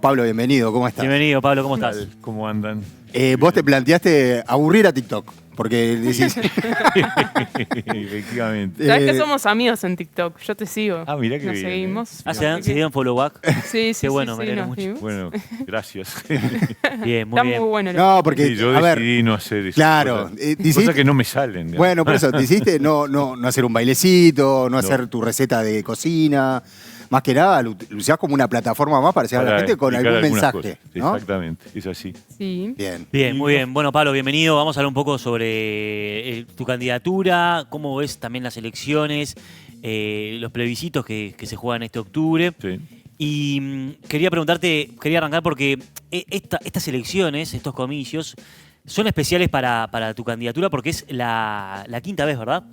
Pablo, bienvenido, ¿cómo estás? Bienvenido, Pablo, ¿cómo estás? ¿Cómo andan? Vos te planteaste aburrir a TikTok, porque decís... Efectivamente. Sabes que somos amigos en TikTok, yo te sigo. Ah, mirá que Nos bien. seguimos. ¿Se dieron follow back? Sí, sí, Qué bueno, sí, me alegro nos mucho. seguimos. Bueno, gracias. Bien, muy Está bien. muy bueno. No, porque, Sí, yo a ver, decidí no hacer eso. claro, Cosas que no me salen. digamos. bueno, por eso, decidiste no hacer un bailecito, no hacer No. tu receta de cocina, más que nada lo usás como una plataforma más para llegar a la gente con explicar algún algunas mensaje, cosas. ¿no? Exactamente, es así. Sí. Bien. Bien, muy bien. Bueno, Pablo, bienvenido. Vamos a hablar un poco sobre tu candidatura, cómo ves también las elecciones, los plebiscitos que se juegan este octubre. Sí. Y quería preguntarte, quería arrancar porque estas elecciones, estos comicios, son especiales para tu candidatura porque es la quinta vez, ¿verdad?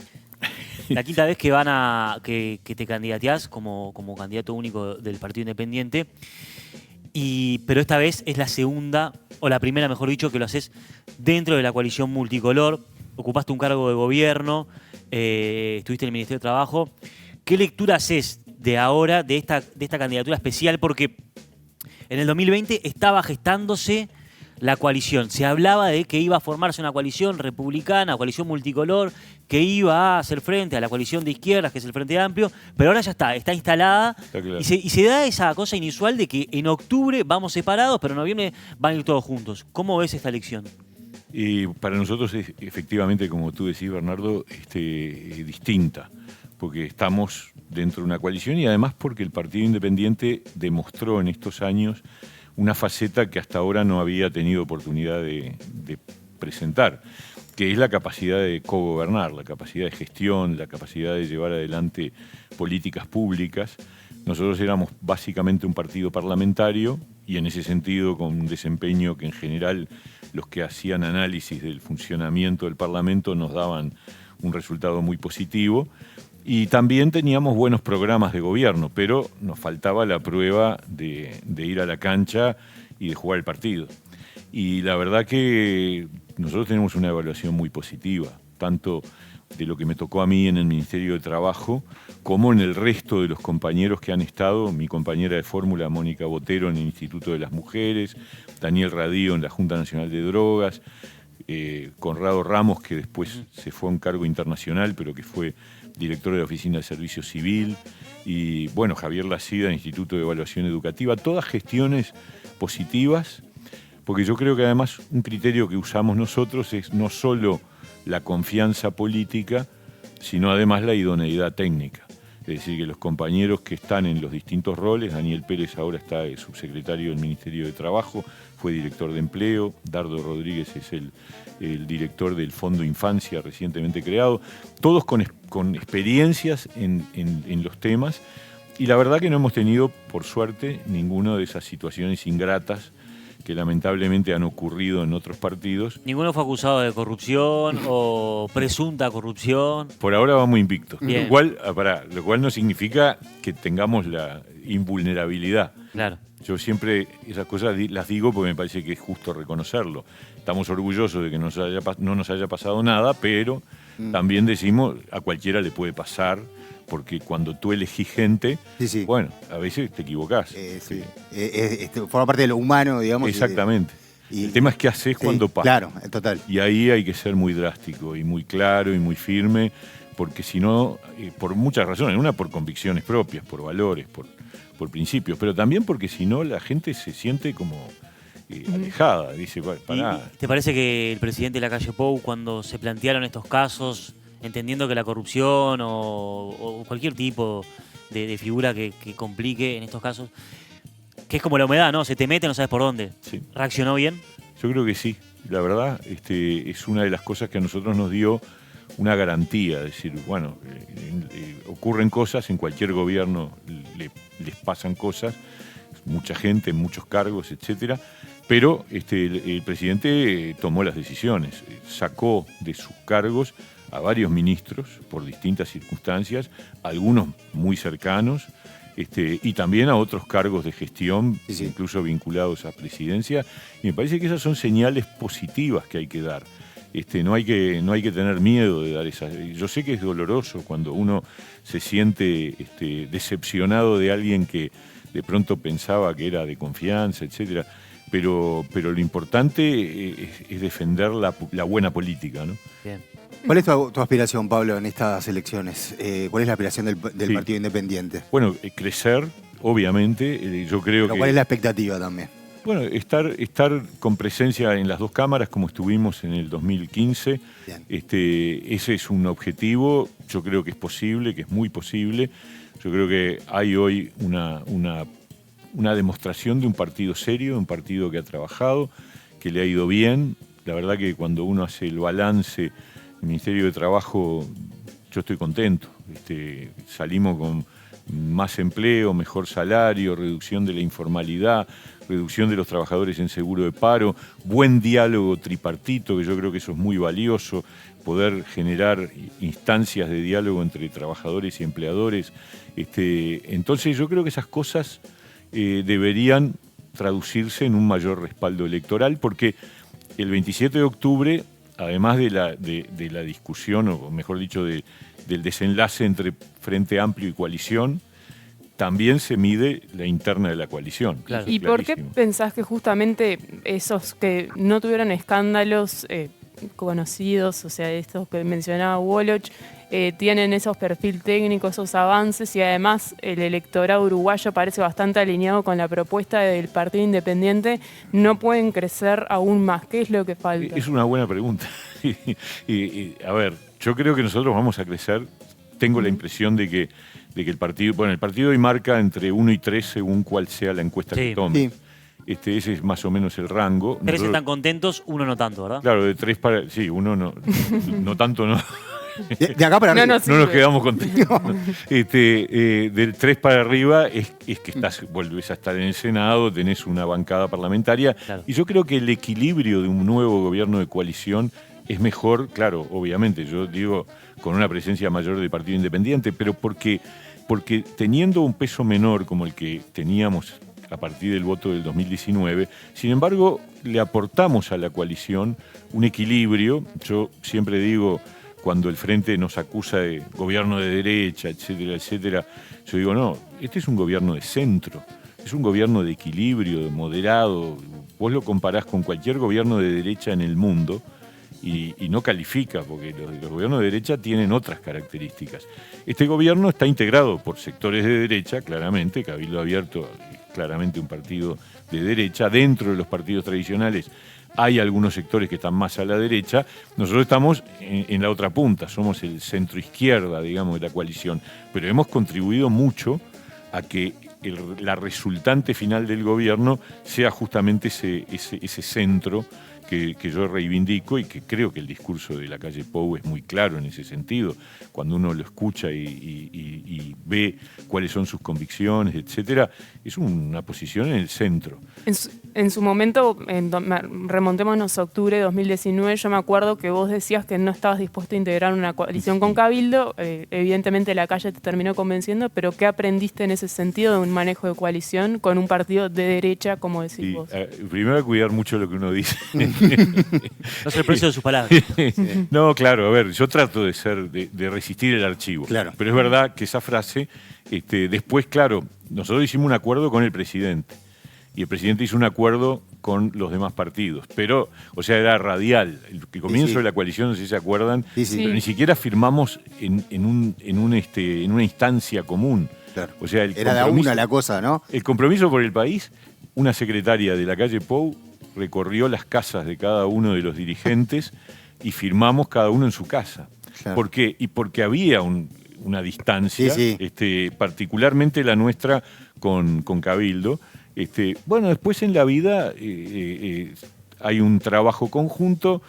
La quinta vez que te candidateás como candidato único del Partido Independiente. Pero esta vez es la segunda, o la primera, mejor dicho, que lo haces dentro de la coalición multicolor. Ocupaste un cargo de gobierno, estuviste en el Ministerio de Trabajo. ¿Qué lectura haces de ahora, de esta candidatura especial? Porque en el 2020 estaba gestándose la coalición. Se hablaba de que iba a formarse una coalición republicana, coalición multicolor, que iba a hacer frente a la coalición de izquierdas, que es el Frente Amplio, pero ahora ya está instalada. Está claro. Y se da esa cosa inusual de que en octubre vamos separados, pero en noviembre van a ir todos juntos. ¿Cómo ves esta elección? Y para nosotros es efectivamente, como tú decís, Bernardo, distinta, porque estamos dentro de una coalición y además porque el Partido Independiente demostró en estos años una faceta que hasta ahora no había tenido oportunidad de presentar, que es la capacidad de cogobernar, la capacidad de gestión, la capacidad de llevar adelante políticas públicas. Nosotros éramos básicamente un partido parlamentario y en ese sentido con un desempeño que en general los que hacían análisis del funcionamiento del Parlamento nos daban un resultado muy positivo. Y también teníamos buenos programas de gobierno, pero nos faltaba la prueba de ir a la cancha y de jugar el partido. Y la verdad que nosotros tenemos una evaluación muy positiva, tanto de lo que me tocó a mí en el Ministerio de Trabajo, como en el resto de los compañeros que han estado, mi compañera de fórmula, Mónica Botero, en el Instituto de las Mujeres, Daniel Radío en la Junta Nacional de Drogas, Conrado Ramos, que después se fue a un cargo internacional, pero que fue director de la Oficina de Servicio Civil, y bueno, Javier Lacida, Instituto de Evaluación Educativa, todas gestiones positivas, porque yo creo que además un criterio que usamos nosotros es no solo la confianza política, sino además la idoneidad técnica. Es decir, que los compañeros que están en los distintos roles, Daniel Pérez ahora está subsecretario del Ministerio de Trabajo, fue director de Empleo, Dardo Rodríguez es el director del Fondo Infancia recientemente creado, todos con experiencias en los temas, y la verdad que no hemos tenido, por suerte, ninguna de esas situaciones ingratas que lamentablemente han ocurrido en otros partidos. ¿Ninguno fue acusado de corrupción o presunta corrupción? Por ahora vamos invictos, Bien. lo cual no significa que tengamos la invulnerabilidad. Claro. Yo siempre esas cosas las digo porque me parece que es justo reconocerlo. Estamos orgullosos de que no nos haya pasado nada, pero también decimos a cualquiera le puede pasar, porque cuando tú elegís gente, Sí. bueno, a veces te equivocás. Sí. Forma parte de lo humano, digamos. Exactamente. Y el tema es qué haces cuando pasa. Claro, total. Y ahí hay que ser muy drástico y muy claro y muy firme, porque si no, por muchas razones, una por convicciones propias, por valores, por principios, pero también porque si no la gente se siente como alejada, dice, pará. ¿Y te parece que el presidente Lacalle Pou, cuando se plantearon estos casos, entendiendo que la corrupción o cualquier tipo de figura que complique en estos casos, que es como la humedad, ¿no? Se te mete, no sabes por dónde. Sí. ¿Reaccionó bien? Yo creo que sí, la verdad, es una de las cosas que a nosotros nos dio una garantía, es decir, bueno, ocurren cosas, en cualquier gobierno les pasan cosas, mucha gente, muchos cargos, etcétera, pero el presidente tomó las decisiones, sacó de sus cargos a varios ministros por distintas circunstancias, algunos muy cercanos, y también a otros cargos de gestión, Sí. incluso vinculados a presidencia, y me parece que esas son señales positivas que hay que dar. No hay que tener miedo de dar esas. Yo sé que es doloroso cuando uno se siente decepcionado de alguien que de pronto pensaba que era de confianza, etcétera. Pero lo importante es defender la buena política, ¿no? Bien. ¿Cuál es tu aspiración, Pablo, en estas elecciones? ¿Cuál es la aspiración del Sí. Partido Independiente? Bueno, crecer, obviamente. Yo creo Pero que... ¿cuál es la expectativa también? Bueno, estar con presencia en las dos cámaras como estuvimos en el 2015, Bien. ese es un objetivo, yo creo que es posible, que es muy posible. Yo creo que hay hoy una demostración de un partido serio, un partido que ha trabajado, que le ha ido bien. La verdad que cuando uno hace el balance del Ministerio de Trabajo, yo estoy contento. Salimos con más empleo, mejor salario, reducción de la informalidad, reducción de los trabajadores en seguro de paro, buen diálogo tripartito, que yo creo que eso es muy valioso, poder generar instancias de diálogo entre trabajadores y empleadores. Entonces yo creo que esas cosas deberían traducirse en un mayor respaldo electoral, porque el 27 de octubre, además de la discusión, o mejor dicho, del desenlace entre Frente Amplio y coalición, también se mide la interna de la coalición. Claro. Eso es ¿Y por qué clarísimo. pensás que justamente esos que no tuvieron escándalos conocidos, o sea, estos que mencionaba Woloch, tienen esos perfil técnicos, esos avances, y además el electorado uruguayo parece bastante alineado con la propuesta del Partido Independiente, no pueden crecer aún más? ¿Qué es lo que falta? Es una buena pregunta. A ver, yo creo que nosotros vamos a crecer. Tengo la impresión de que el partido hoy marca entre 1 y 3 según cuál sea la encuesta Sí. que tome. Sí. Ese es más o menos el rango. 3 Nosotros- están contentos, 1 no tanto, ¿verdad? Claro, de 3 para... Sí, uno no tanto no. De acá para No, arriba. no, sí. No nos quedamos contentos. Del 3 para arriba es que volvés a estar en el Senado, tenés una bancada parlamentaria. Claro. Y yo creo que el equilibrio de un nuevo gobierno de coalición es mejor, claro, obviamente, yo digo, con una presencia mayor del Partido Independiente, pero porque teniendo un peso menor como el que teníamos a partir del voto del 2019, sin embargo, le aportamos a la coalición un equilibrio. Yo siempre digo, cuando el Frente nos acusa de gobierno de derecha, etcétera, etcétera, yo digo, no, este es un gobierno de centro, es un gobierno de equilibrio, de moderado. Vos lo comparás con cualquier gobierno de derecha en el mundo y no califica, porque los gobiernos de derecha tienen otras características. Este gobierno está integrado por sectores de derecha, claramente, Cabildo Abierto es claramente un partido de derecha. Dentro de los partidos tradicionales hay algunos sectores que están más a la derecha. Nosotros estamos en la otra punta, somos el centro izquierda, digamos, de la coalición, pero hemos contribuido mucho a que la resultante final del gobierno sea justamente ese centro que yo reivindico, y que creo que el discurso de la calle Pou es muy claro en ese sentido. Cuando uno lo escucha y ve cuáles son sus convicciones, etcétera, es una posición en el centro. En su momento, remontémonos a octubre de 2019, yo me acuerdo que vos decías que no estabas dispuesto a integrar una coalición con Cabildo. Evidentemente la calle te terminó convenciendo, pero ¿qué aprendiste en ese sentido de un manejo de coalición con un partido de derecha, como decís Y, vos? primero, hay que cuidar mucho lo que uno dice. No sé el precio de sus palabras. No, claro, a ver, yo trato de resistir el archivo. Claro. Pero es verdad que esa frase, después, claro, nosotros hicimos un acuerdo con el presidente. Y el presidente hizo un acuerdo con los demás partidos. Pero, o sea, era radial. El comienzo sí. de la coalición, no sé si se acuerdan, Sí, sí. pero ni siquiera firmamos en una instancia común. Claro. O sea, el Era de a compromiso- una la cosa, ¿no? El compromiso por el país, una secretaria de la calle Pou recorrió las casas de cada uno de los dirigentes y firmamos cada uno en su casa. Claro. ¿Por qué? Y porque había una distancia, Sí, particularmente la nuestra con Cabildo. Bueno, después en la vida hay un trabajo conjunto.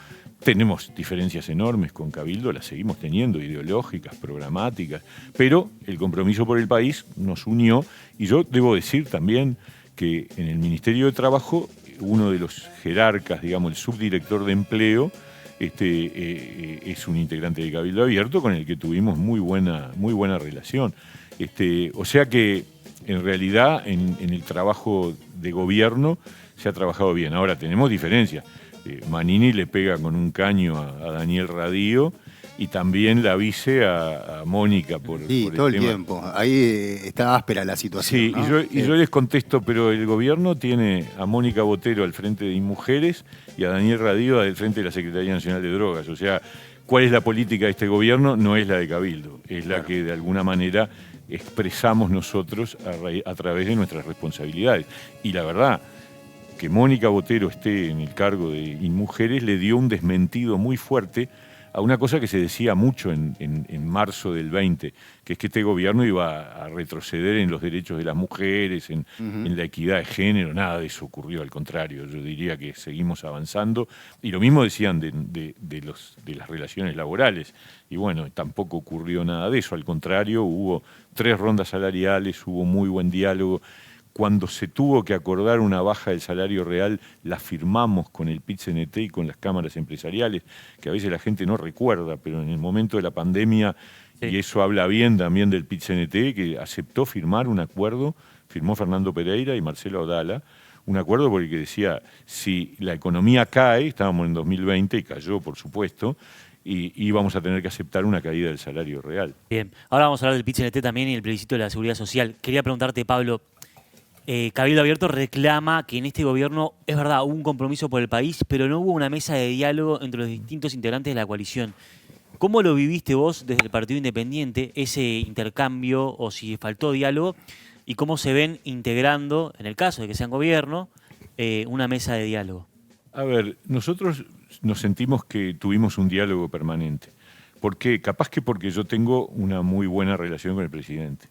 Tenemos diferencias enormes con Cabildo, las seguimos teniendo, ideológicas, programáticas, pero el compromiso por el país nos unió. Y yo debo decir también que en el Ministerio de Trabajo, uno de los jerarcas, digamos, el subdirector de empleo, es un integrante de Cabildo Abierto con el que tuvimos muy buena relación. O sea que en realidad en el trabajo de gobierno se ha trabajado bien. Ahora tenemos diferencias. Manini le pega con un caño a Daniel Radío y también la vice a Mónica por todo el tema. tiempo. Ahí está áspera la situación. Sí, ¿no? y yo les contesto, pero el gobierno tiene a Mónica Botero al frente de InMujeres y a Daniel Radío al frente de la Secretaría Nacional de Drogas. O sea, ¿cuál es la política de este gobierno? No es la de Cabildo, es la que de alguna manera expresamos nosotros a través de nuestras responsabilidades. Y la verdad, que Mónica Botero esté en el cargo de InMujeres le dio un desmentido muy fuerte a una cosa que se decía mucho en marzo del 20, que es que este gobierno iba a retroceder en los derechos de las mujeres, en la equidad de género. Nada de eso ocurrió, al contrario. Yo diría que seguimos avanzando. Y lo mismo decían de las relaciones laborales. Y bueno, tampoco ocurrió nada de eso. Al contrario, hubo 3 rondas salariales, hubo muy buen diálogo. Cuando se tuvo que acordar una baja del salario real, la firmamos con el PIT-CNT y con las cámaras empresariales, que a veces la gente no recuerda, pero en el momento de la pandemia, sí. Y eso habla bien también del PIT-CNT, que aceptó firmar un acuerdo, firmó Fernando Pereira y Marcelo Audala, un acuerdo por el que decía, si la economía cae, estábamos en 2020 y cayó, por supuesto, y íbamos a tener que aceptar una caída del salario real. Bien, ahora vamos a hablar del PIT-CNT también y el plebiscito de la seguridad social. Quería preguntarte, Pablo, Cabildo Abierto reclama que en este gobierno, es verdad, hubo un compromiso por el país, pero no hubo una mesa de diálogo entre los distintos integrantes de la coalición. ¿Cómo lo viviste vos desde el Partido Independiente, ese intercambio, o si faltó diálogo, y cómo se ven integrando, en el caso de que sean gobierno, una mesa de diálogo? A ver, nosotros nos sentimos que tuvimos un diálogo permanente. ¿Por qué? Capaz que porque yo tengo una muy buena relación con el presidente.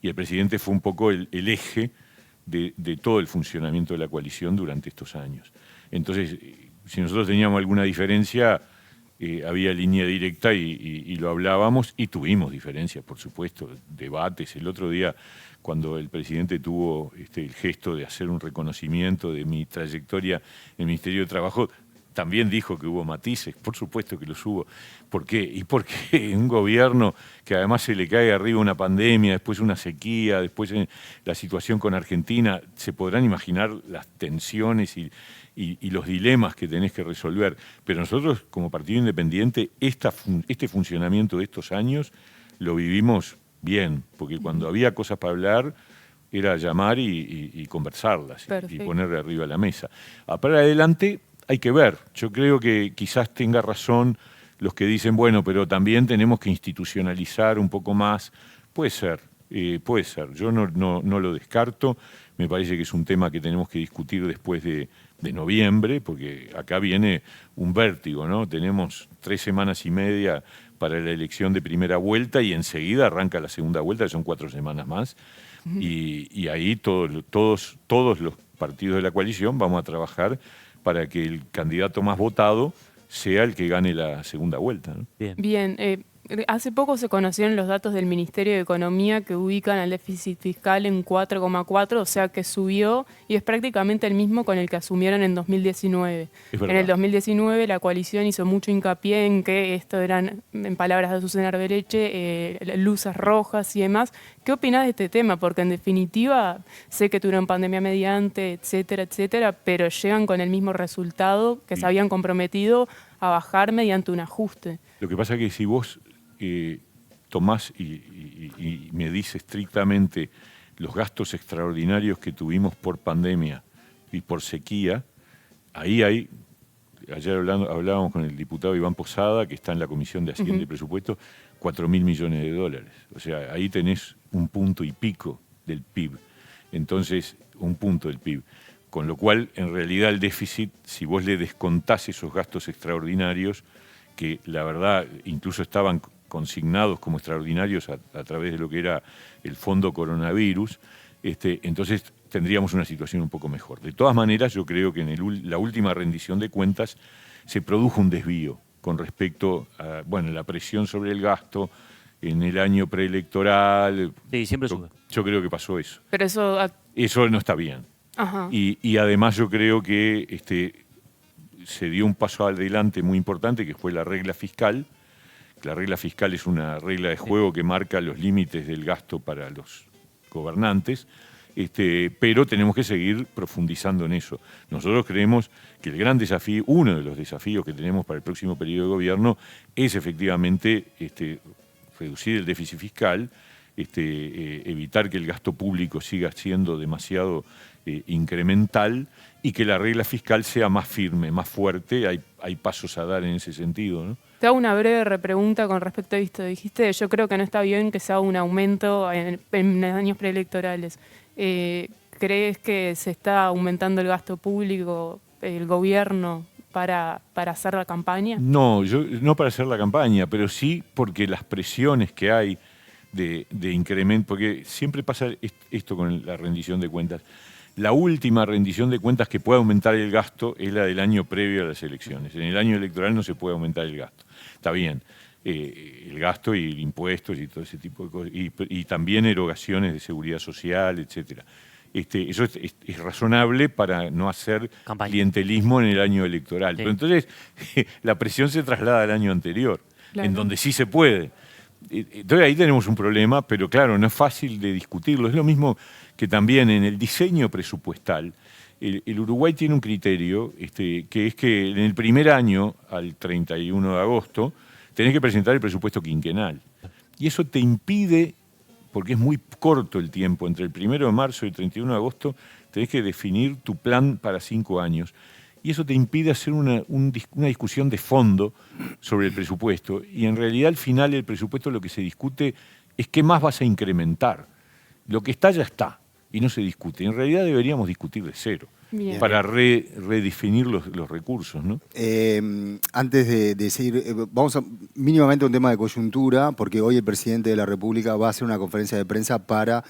Y el presidente fue un poco el eje de todo el funcionamiento de la coalición durante estos años. Entonces, si nosotros teníamos alguna diferencia, había línea directa y lo hablábamos, y tuvimos diferencias, por supuesto, debates. El otro día, cuando el presidente tuvo el gesto de hacer un reconocimiento de mi trayectoria en el Ministerio de Trabajo, también dijo que hubo matices, por supuesto que los hubo. ¿Por qué? Y porque un gobierno que además se le cae arriba una pandemia, después una sequía, después la situación con Argentina, se podrán imaginar las tensiones y los dilemas que tenés que resolver. Pero nosotros, como Partido Independiente, este funcionamiento de estos años lo vivimos bien, porque cuando había cosas para hablar, era llamar y conversarlas y ponerle arriba a la mesa. Para adelante hay que ver. Yo creo que quizás tenga razón los que dicen, bueno, pero también tenemos que institucionalizar un poco más. Puede ser. Yo no lo descarto. Me parece que es un tema que tenemos que discutir después de noviembre, porque acá viene un vértigo, ¿no? Tenemos 3 semanas y media para la elección de primera vuelta y enseguida arranca la segunda vuelta, que son 4 semanas más. Y ahí todos los partidos de la coalición vamos a trabajar para que el candidato más votado sea el que gane la segunda vuelta, ¿no? Bien, hace poco se conocieron los datos del Ministerio de Economía que ubican al déficit fiscal en 4,4, o sea que subió y es prácticamente el mismo con el que asumieron en 2019. En el 2019 la coalición hizo mucho hincapié en que esto eran, en palabras de Azucena Arbeleche, luces rojas y demás. ¿Qué opinás de este tema? Porque en definitiva sé que tuvieron pandemia mediante, etcétera, etcétera, pero llegan con el mismo resultado que se habían comprometido a bajar mediante un ajuste. Lo que pasa es que si vos tomás y medís estrictamente los gastos extraordinarios que tuvimos por pandemia y por sequía, ahí hay, ayer hablábamos con el diputado Iván Posada, que está en la Comisión de Hacienda y Presupuesto, 4.000 millones de dólares. O sea, ahí tenés un punto y pico del PIB. Entonces, un punto del PIB. Con lo cual, en realidad, el déficit, si vos le descontás esos gastos extraordinarios, que la verdad incluso estaban consignados como extraordinarios a través de lo que era el fondo coronavirus, entonces tendríamos una situación un poco mejor. De todas maneras, yo creo que en la última rendición de cuentas se produjo un desvío con respecto a la presión sobre el gasto en el año preelectoral. Sí, siempre sube. Yo creo que pasó eso. Pero eso no está bien. Ajá. Y además yo creo que se dio un paso adelante muy importante, que fue la regla fiscal. La regla fiscal es una regla de juego que marca los límites del gasto para los gobernantes, pero tenemos que seguir profundizando en eso. Nosotros creemos que el gran desafío, uno de los desafíos que tenemos para el próximo periodo de gobierno es efectivamente reducir el déficit fiscal, evitar que el gasto público siga siendo demasiado incremental y que la regla fiscal sea más firme, más fuerte. Hay pasos a dar en ese sentido, ¿no? Te hago una breve repregunta con respecto a esto. Dijiste, yo creo que no está bien que se haga un aumento en años preelectorales. ¿Crees que se está aumentando el gasto público, el gobierno, para hacer la campaña? No, no para hacer la campaña, pero sí porque las presiones que hay de incremento, porque siempre pasa esto con la rendición de cuentas. La última rendición de cuentas que puede aumentar el gasto es la del año previo a las elecciones. En el año electoral no se puede aumentar el gasto. Está bien, el gasto y impuestos y todo ese tipo de cosas, y también erogaciones de seguridad social, etcétera. Eso es razonable para no hacer Campaña. clientelismo en el año electoral. Sí. Pero entonces la presión se traslada al año anterior, Claro. en donde sí se puede. Entonces ahí tenemos un problema, pero claro, no es fácil de discutirlo. Es lo mismo que también en el diseño presupuestal. El Uruguay tiene un criterio que es que en el primer año, al 31 de agosto, tenés que presentar el presupuesto quinquenal. Y eso te impide, porque es muy corto el tiempo, entre el 1 de marzo y el 31 de agosto, tenés que definir tu plan para 5 años. Y eso te impide hacer una discusión de fondo sobre el presupuesto. Y en realidad al final el presupuesto lo que se discute es qué más vas a incrementar. Lo que está ya está y no se discute. En realidad deberíamos discutir de cero. Bien. Para redefinir los recursos, ¿no? Antes de seguir, vamos a mínimamente a un tema de coyuntura, porque hoy el presidente de la República va a hacer una conferencia de prensa para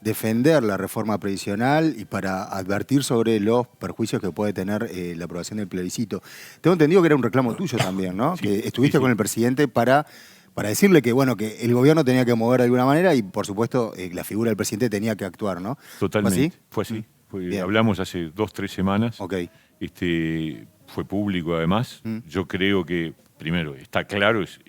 defender la reforma previsional y para advertir sobre los perjuicios que puede tener la aprobación del plebiscito. Tengo entendido que era un reclamo tuyo también, ¿no? Sí, Que estuviste sí. con el presidente para decirle que, bueno, que el gobierno tenía que mover de alguna manera y, por supuesto, la figura del presidente tenía que actuar, ¿no? Totalmente. ¿Fue así? Fue así. Hablamos hace 2-3 semanas. Ok. Fue público además. Yo creo que, primero, está claro, es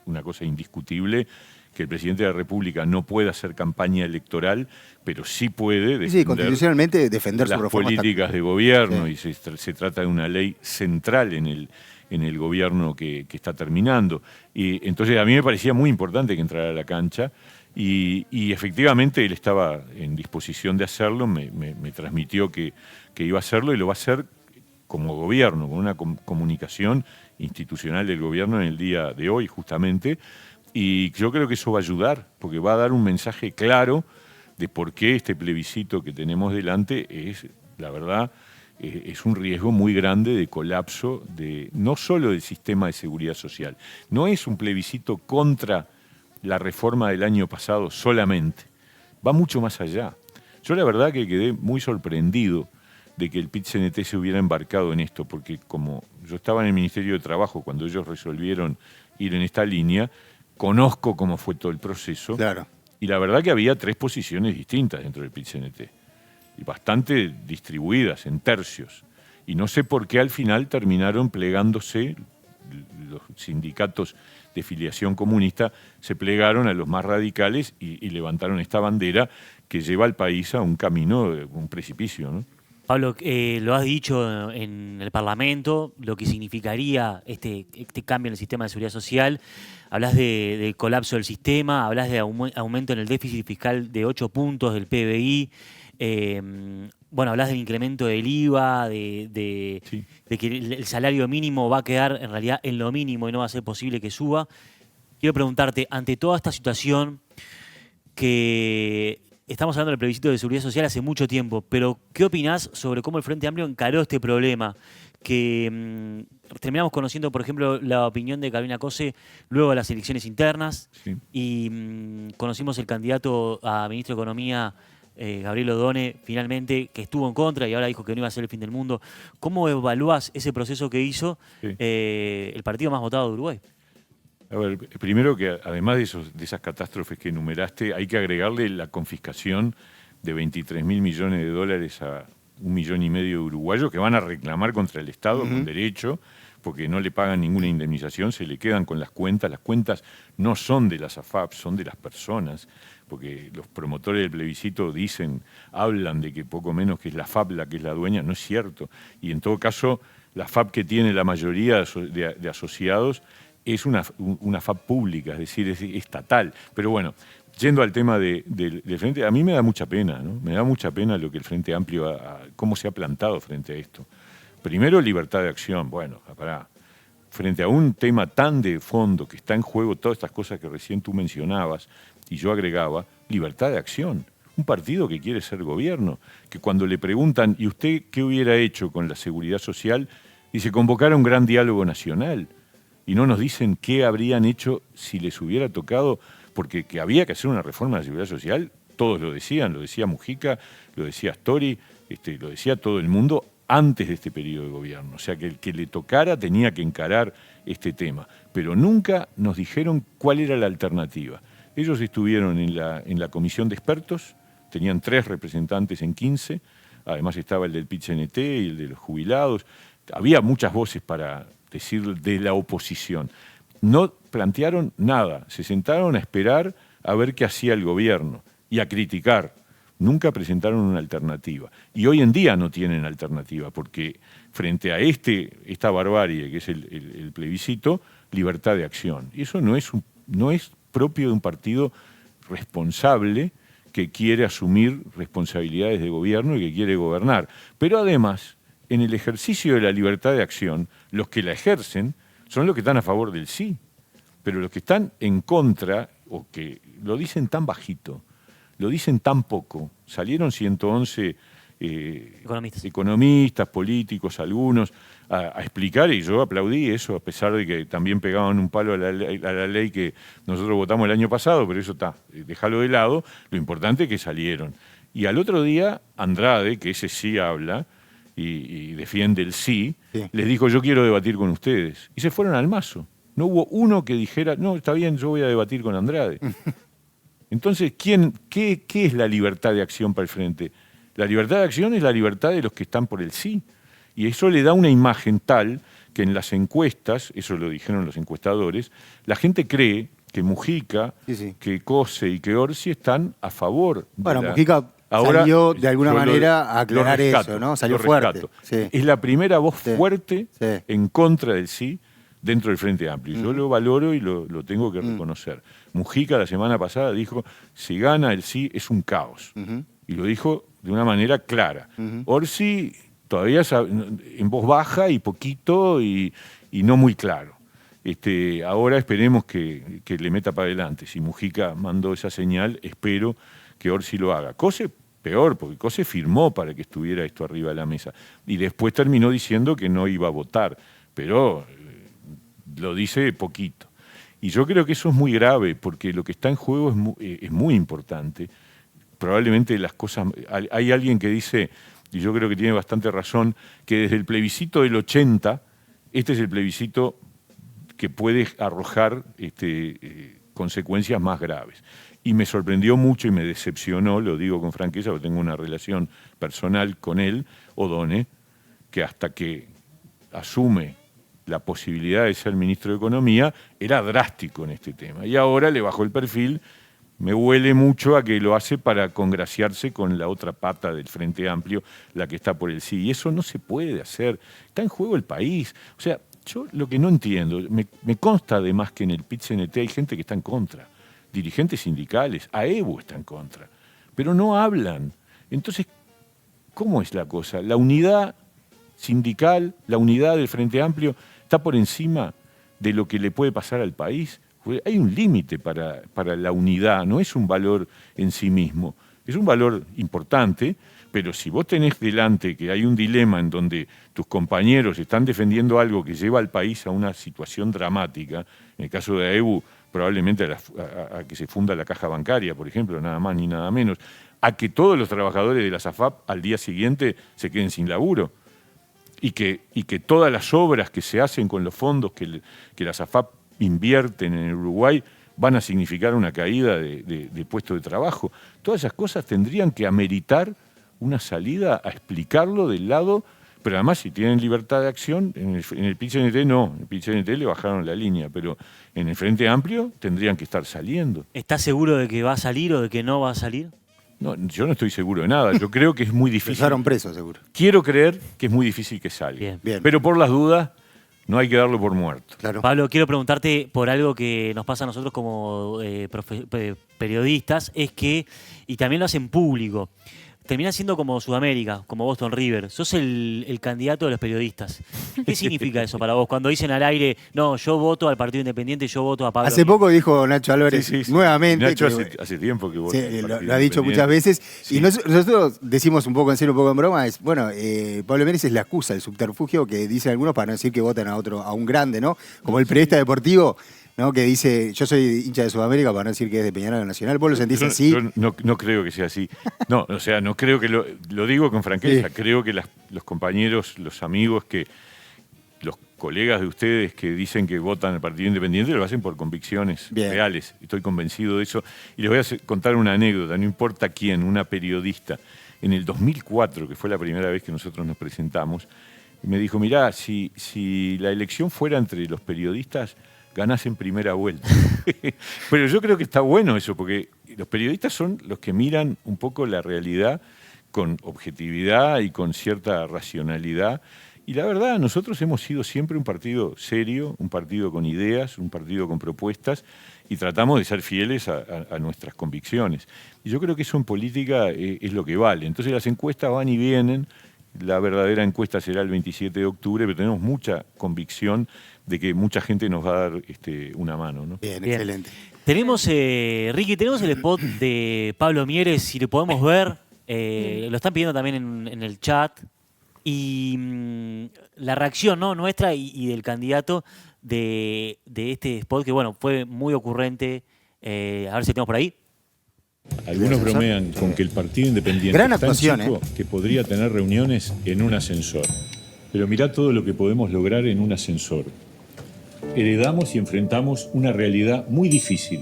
una cosa indiscutible, que el presidente de la República no puede hacer campaña electoral, pero sí puede defender Sí, constitucionalmente defender su las reforma. políticas de gobierno, Sí. y se trata de una ley central en el gobierno que está terminando. Y entonces a mí me parecía muy importante que entrara a la cancha y efectivamente él estaba en disposición de hacerlo, me transmitió que iba a hacerlo y lo va a hacer como gobierno, con una comunicación institucional del gobierno en el día de hoy justamente. Y yo creo que eso va a ayudar, porque va a dar un mensaje claro de por qué este plebiscito que tenemos delante es, la verdad, es un riesgo muy grande de colapso no solo del sistema de seguridad social. No es un plebiscito contra la reforma del año pasado solamente, va mucho más allá. Yo la verdad que quedé muy sorprendido de que el PIT-CNT se hubiera embarcado en esto, porque como yo estaba en el Ministerio de Trabajo cuando ellos resolvieron ir en esta línea, conozco cómo fue todo el proceso. Claro. Y la verdad que había 3 posiciones distintas dentro del PIT-CNT, y bastante distribuidas en tercios. Y no sé por qué al final terminaron plegándose, los sindicatos de filiación comunista se plegaron a los más radicales y levantaron esta bandera que lleva al país a un camino, un precipicio, ¿no? Pablo, lo has dicho en el Parlamento, lo que significaría este cambio en el sistema de seguridad social. Hablas de colapso del sistema, hablas de aumento en el déficit fiscal de 8 puntos del PBI. Bueno, hablas del incremento del IVA, Sí. de que el salario mínimo va a quedar en realidad en lo mínimo y no va a ser posible que suba. Quiero preguntarte, ante toda esta situación que estamos hablando del plebiscito de seguridad social hace mucho tiempo, pero ¿qué opinás sobre cómo el Frente Amplio encaró este problema? Que terminamos conociendo, por ejemplo, la opinión de Carolina Cose luego de las elecciones internas, Sí. y conocimos el candidato a ministro de Economía, Gabriel Odone, finalmente, que estuvo en contra y ahora dijo que no iba a ser el fin del mundo. ¿Cómo evaluás ese proceso que hizo Sí. el partido más votado de Uruguay? A ver, primero que además de esas catástrofes que enumeraste, hay que agregarle la confiscación de 23.000 millones de dólares a 1,5 millones de uruguayos que van a reclamar contra el Estado con derecho, porque no le pagan ninguna indemnización, se le quedan con las cuentas. Las cuentas no son de las AFAP, son de las personas, porque los promotores del plebiscito hablan de que poco menos que es la AFAP la que es la dueña. No es cierto. Y en todo caso, la AFAP que tiene la mayoría de asociados es una AFAP pública, es decir, es estatal. Pero bueno, yendo al tema del Frente, a mí me da mucha pena, ¿no? Me da mucha pena lo que el Frente Amplio, cómo se ha plantado frente a esto. Primero, libertad de acción. Bueno, frente a un tema tan de fondo que está en juego, todas estas cosas que recién tú mencionabas y yo agregaba, libertad de acción. Un partido que quiere ser gobierno, que cuando le preguntan, ¿y usted qué hubiera hecho con la seguridad social? Dice, convocar a un gran diálogo nacional. Y no nos dicen qué habrían hecho si les hubiera tocado, porque que había que hacer una reforma de la seguridad social, todos lo decían, lo decía Mujica, lo decía Astori, lo decía todo el mundo antes de este periodo de gobierno. O sea, que el que le tocara tenía que encarar este tema. Pero nunca nos dijeron cuál era la alternativa. Ellos estuvieron en la comisión de expertos, tenían 3 representantes en 15, además estaba el del PIT-CNT y el de los jubilados. Había muchas voces para decir de la oposición. No plantearon nada, se sentaron a esperar a ver qué hacía el gobierno y a criticar. Nunca presentaron una alternativa. Y hoy en día no tienen alternativa, porque frente a esta barbarie que es el plebiscito, libertad de acción. Y eso no es propio de un partido responsable que quiere asumir responsabilidades de gobierno y que quiere gobernar. Pero además, en el ejercicio de la libertad de acción, los que la ejercen son los que están a favor del sí. Pero los que están en contra, o que lo dicen tan bajito, lo dicen tan poco, salieron 111 economistas, políticos, algunos, a explicar, y yo aplaudí eso, a pesar de que también pegaban un palo a la ley que nosotros votamos el año pasado, pero eso está, déjalo de lado, lo importante es que salieron. Y al otro día, Andrade, que ese sí habla y defiende el sí, les dijo, yo quiero debatir con ustedes. Y se fueron al mazo. No hubo uno que dijera, no, está bien, yo voy a debatir con Andrade. Entonces, qué es la libertad de acción para el Frente? La libertad de acción es la libertad de los que están por el sí. Y eso le da una imagen tal que en las encuestas, eso lo dijeron los encuestadores, la gente cree que Mujica, que Cose y que Orsi están a favor. Bueno, Mujica salió de alguna manera a aclarar eso, ¿no? Salió fuerte. Sí. Es la primera voz fuerte en contra del sí dentro del Frente Amplio. Yo lo valoro y lo tengo que reconocer. Mujica la semana pasada dijo, si gana el sí es un caos. Y lo dijo de una manera clara. Orsi todavía en voz baja y poquito y no muy claro. Ahora esperemos que le meta para adelante. Si Mujica mandó esa señal, espero que Orsi lo haga. Cose peor, porque Cose firmó para que estuviera esto arriba de la mesa. Y después terminó diciendo que no iba a votar. Pero lo dice poquito. Y yo creo que eso es muy grave, porque lo que está en juego es muy importante. Probablemente las cosas... Hay alguien que dice, y yo creo que tiene bastante razón, que desde el plebiscito del 80, este es el plebiscito que puede arrojar consecuencias más graves. Y me sorprendió mucho y me decepcionó, lo digo con franqueza, porque tengo una relación personal con él, O'Donnell, que hasta que asume la posibilidad de ser ministro de Economía, era drástico en este tema. Y ahora le bajó el perfil. Me huele mucho a que lo hace para congraciarse con la otra pata del Frente Amplio, la que está por el sí. Y eso no se puede hacer. Está en juego el país. O sea, yo lo que no entiendo, me consta además que en el PIT-CNT hay gente que está en contra. Dirigentes sindicales, AEBU está en contra. Pero no hablan. Entonces, ¿cómo es la cosa? La unidad sindical, la unidad del Frente Amplio está por encima de lo que le puede pasar al país. Hay un límite para la unidad, no es un valor en sí mismo. Es un valor importante, pero si vos tenés delante que hay un dilema en donde tus compañeros están defendiendo algo que lleva al país a una situación dramática, en el caso de AEBU, probablemente a que se funda la caja bancaria, por ejemplo, nada más ni nada menos, a que todos los trabajadores de la SAFAP al día siguiente se queden sin laburo, y que todas las obras que se hacen con los fondos que la SAFAP invierten en el Uruguay van a significar una caída de puestos de trabajo. Todas esas cosas tendrían que ameritar una salida a explicarlo del lado Pero además, si tienen libertad de acción, en el PIT-CNT no. En el PIT-CNT le bajaron la línea, pero en el Frente Amplio tendrían que estar saliendo. ¿Estás seguro de que va a salir o de que no va a salir? No, yo no estoy seguro de nada. Yo creo que es muy difícil. Empezaron presos, seguro. Quiero creer que es muy difícil que salga. Bien. Bien. Pero por las dudas, no hay que darlo por muerto. Claro. Pablo, quiero preguntarte por algo que nos pasa a nosotros como periodistas, es que, y también lo hacen público, terminás siendo como Sudamérica, como Boston River. Sos el candidato de los periodistas. ¿Qué significa eso para vos? Cuando dicen al aire, no, yo voto al Partido Independiente, yo voto a Pablo. Hace poco dijo Nacho Álvarez Sí. nuevamente. Nacho que- hace tiempo que vota Sí, al lo Partido ha dicho muchas Independiente. veces. Sí. Y nosotros decimos un poco en serio, un poco en broma, es, bueno, Pablo Mieres es la excusa, el subterfugio que dicen algunos para no decir que votan a un grande, ¿no? Como el periodista deportivo, ¿no? Que dice, yo soy hincha de Sudamérica para no decir que es de Peñarol Nacional. ¿Vos lo sentís Yo- así? yo no creo que sea así. No, o sea, no creo que lo digo con franqueza. Sí. Creo que los compañeros, los amigos, los colegas de ustedes que dicen que votan al Partido Independiente lo hacen por convicciones Bien. reales. Estoy convencido de eso. Y les voy a contar una anécdota, no importa quién, una periodista. En el 2004, que fue la primera vez que nosotros nos presentamos, me dijo, mirá, si la elección fuera entre los periodistas, ganás en primera vuelta. Pero yo creo que está bueno eso, porque los periodistas son los que miran un poco la realidad con objetividad y con cierta racionalidad. Y la verdad, nosotros hemos sido siempre un partido serio, un partido con ideas, un partido con propuestas, y tratamos de ser fieles a nuestras convicciones. Y yo creo que eso en política es lo que vale. Entonces las encuestas van y vienen. La verdadera encuesta será el 27 de octubre, pero tenemos mucha convicción de que mucha gente nos va a dar una mano, ¿no? Bien, Bien. excelente. Tenemos, Ricky, tenemos el spot de Pablo Mieres, si lo podemos ver. Lo están pidiendo también en el chat. Y la reacción, ¿no?, nuestra y del candidato de este spot, que bueno, fue muy ocurrente. A ver si tenemos por ahí. Algunos ascensor? bromean con que el Partido Independiente Gran es tan actuación, chico que podría tener reuniones en un ascensor. Pero mirá todo lo que podemos lograr en un ascensor. Heredamos y enfrentamos una realidad muy difícil,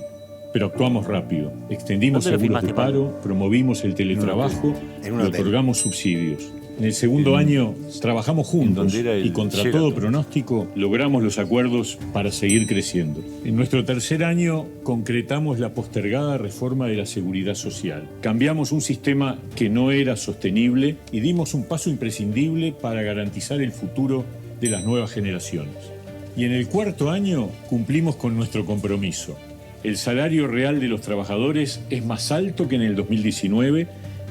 pero actuamos rápido. Extendimos ¿Dónde lo seguros de filmaste, Pablo? paro, promovimos el teletrabajo En un y hotel. otorgamos subsidios. En el segundo año trabajamos juntos donde era el y contra Sheraton. todo pronóstico logramos los acuerdos para seguir creciendo. En nuestro tercer año concretamos la postergada reforma de la seguridad social. Cambiamos un sistema que no era sostenible y dimos un paso imprescindible para garantizar el futuro de las nuevas generaciones. Y en el cuarto año cumplimos con nuestro compromiso. El salario real de los trabajadores es más alto que en el 2019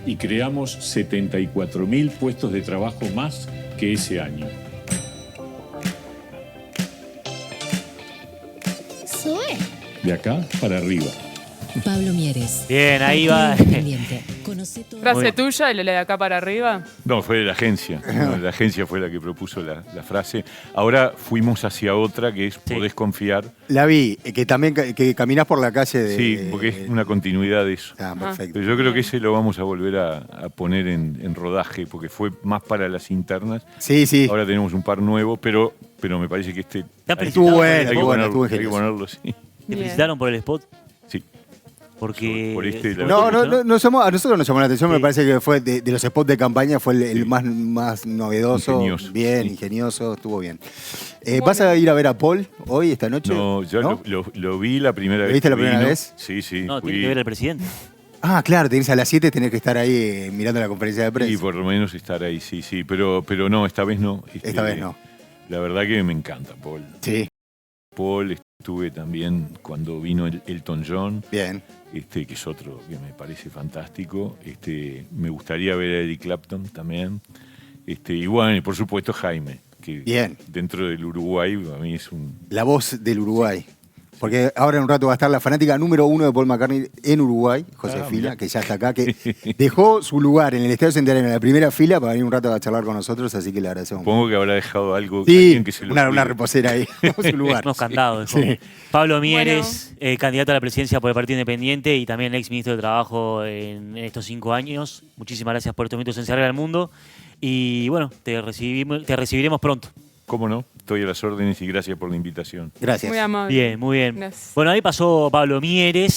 y creamos 74.000 puestos de trabajo más que ese año. Zoe. De acá para arriba. Pablo Mieres. Bien, ahí Partido va. Independiente. Conoce todo. Frase Muy bien. tuya y la de acá para arriba. No, fue de la agencia. No, la agencia fue la que propuso la frase. Ahora fuimos hacia otra que es Sí. podés confiar. La vi, que también que caminás por la calle de... Sí, porque es una continuidad de eso. Ah, perfecto. Pero yo creo que ese lo vamos a volver a poner en rodaje porque fue más para las internas. Sí, sí. Ahora tenemos un par nuevo, pero me parece que este ¿Te han hay- felicitado por el bueno, hay que spot? bueno, ponerlo, estuvo hay que ingenioso. ponerlo, sí. ¿Te Bien. felicitaron por el spot? Sí. Porque... Por este, la No, verdad. no, a nosotros nos llamó la atención, Sí. me parece que fue de los spots de campaña fue el Sí. más novedoso, Ingenioso, bien, sí. ingenioso, estuvo bien. ¿Vas a ir a ver a Paul hoy, esta noche? No, yo ¿No? lo vi la primera vez. viste que la primera vino. vez? Sí, sí. No, fui. tiene que ver el presidente. Ah, claro, tenés a las 7, tenés que estar ahí mirando la conferencia de Y prensa. por lo menos estar ahí, sí, sí. Pero no, esta vez no. Esta vez no. La verdad que me encanta, Paul. Sí, Paul, estuve también cuando vino Elton John, bien. que es otro que me parece fantástico. Me gustaría ver a Eric Clapton también. Y bueno, y por supuesto Jaime, que Bien. dentro del Uruguay a mí es un... La voz del Uruguay. Porque ahora en un rato va a estar la fanática número 1 de Paul McCartney en Uruguay, Josefina, mira. que ya está acá, que dejó su lugar en el Estadio Centenario en la primera fila para venir un rato a charlar con nosotros, así que le agradecemos. Supongo que habrá dejado algo Sí, alguien que se lo una cuide. reposera ahí, su lugar. Unos candados. Sí. dejó. Pablo Mieres, candidato a la presidencia por el Partido Independiente y también ex ministro de Trabajo en estos 5 años. Muchísimas gracias por estos minutos en Cerrar al Mundo. Y bueno, te recibiremos pronto. ¿Cómo no? Estoy a las órdenes y gracias por la invitación. Gracias. Muy amable. Bien, muy bien. Gracias. Bueno, ahí pasó Pablo Mieres.